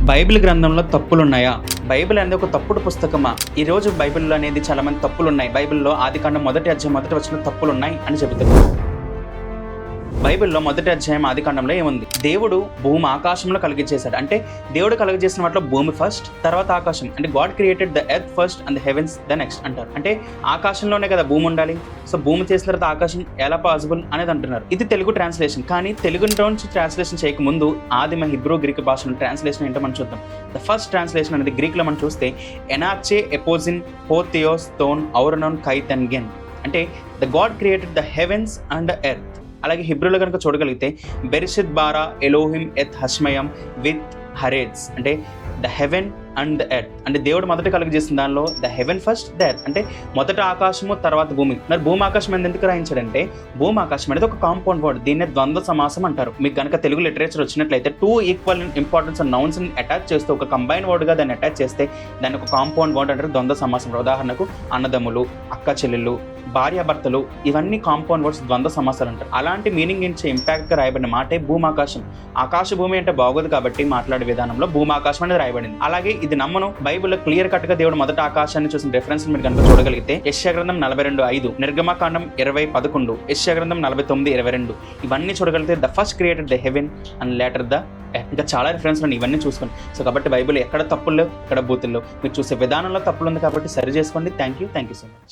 Bible గ్రంథంలో తప్పులున్నాయా? Bible అనేది ఒక తప్పుడు పుస్తకమా? ఈ రోజు బైబిల్లో అనేది చాలా మంది తప్పులున్నాయి. బైబిల్లో ఆదికాండం 1వ అధ్యాయం 1వ వచనంలో తప్పులున్నాయి అని చెబుతారు. బైబిల్లో 1వ అధ్యాయం ఆదికాండంలో ఏముంది? దేవుడు భూమి ఆకాశంలో కలిగించేశాడు. అంటే దేవుడు కలిగజేసిన వాటిలో భూమి ఫస్ట్, తర్వాత ఆకాశం. అంటే God created the earth first and the heavens the next అంటారు. అంటే ఆకాశంలోనే కదా భూమి ఉండాలి. సో భూమి చేసిన తర్వాత ఆకాశం ఎలా పాసిబుల్ అనేది అంటున్నారు. ఇది తెలుగు ట్రాన్స్లేషన్. కానీ తెలుగు నుంచి ట్రాన్స్లేషన్ చేయకముందు ఆదిమ హిబ్రూ గ్రీక్ భాషలో ట్రాన్స్లేషన్ ఏంటో మనం చూద్దాం. ద ఫస్ట్ ట్రాన్స్లేషన్ అనేది గ్రీక్లో మనం చూస్తే ఎనార్చే ఎపోజిన్ హోథియోస్ థోన్ ఔరనోన్ కైతెన్గెన్. అంటే the God created the heavens and the earth. అలాగే హిబ్రూలో కనుక చూడగలిగితే బెరిషిత్ బారా ఎలోహిం ఎత్ హష్మయం విత్ హరేట్స్. అంటే the heaven and the earth. అంటే దేవుడు మొదట కలిగజేసిన దానిలో the heaven first, the earth. అంటే మొదట ఆకాశము తర్వాత భూమి. మరి భూమి ఆకాశం అనేది ఎందుకు రాయించాడంటే భూమి ఆకాశం అనేది ఒక కాంపౌండ్ వర్డ్. దీన్నే ద్వంద్వ సమాసం అంటారు. మీకు కనుక తెలుగు లిటరేచర్ వచ్చినట్లయితే two equal importance nouns attach చేస్తూ ఒక కంబైన్ వర్డ్గా దాన్ని అటాచ్ చేస్తే దాన్ని ఒక కాంపౌండ్ వర్డ్ అంటారు, ద్వంద్వ సమాసం. ఉదాహరణకు అన్నదమ్ములు, అక్క చెల్లెళ్ళు, భార్యాభర్తలు, ఇవన్నీ కాంపౌండ్ వర్డ్స్, ద్వంద్వ సమాసాలు అంటారు. అలాంటి మీనింగ్ ఇచ్చే ఇంపాక్ట్గా రాయబడిన మాటే భూమాకాశం. ఆకాశ భూమి అంటే బాగోదు కాబట్టి మాట్లాడే విధానంలో భూమాకాశం అనేది రాయబడింది. అలాగే ఇది నమ్మను. బైబిల్లో క్లియర్ కట్ గా దేవుడు మొదట ఆకాశాన్ని చూసిన రెఫరెన్స్ మీరు కనుక చూడగలిగితే యెషయా గ్రంథం 42:5, నిర్గమకాండం 20:11, యెషయా గ్రంథం 49:22 ఇవన్నీ చూడగలిగితే the first created the heaven and later the earth. ఇంకా చాలా రిఫరెన్స్ ఉన్నాయి, ఇవన్నీ చూసుకోండి. సో కాబట్టి బైబిల్ ఎక్కడ తప్పులు, ఎక్కడ బూతుల్లో మీరు చూసే విధానంలో తప్పులు ఉంది కాబట్టి సరి చేసుకోండి. Thank you so much.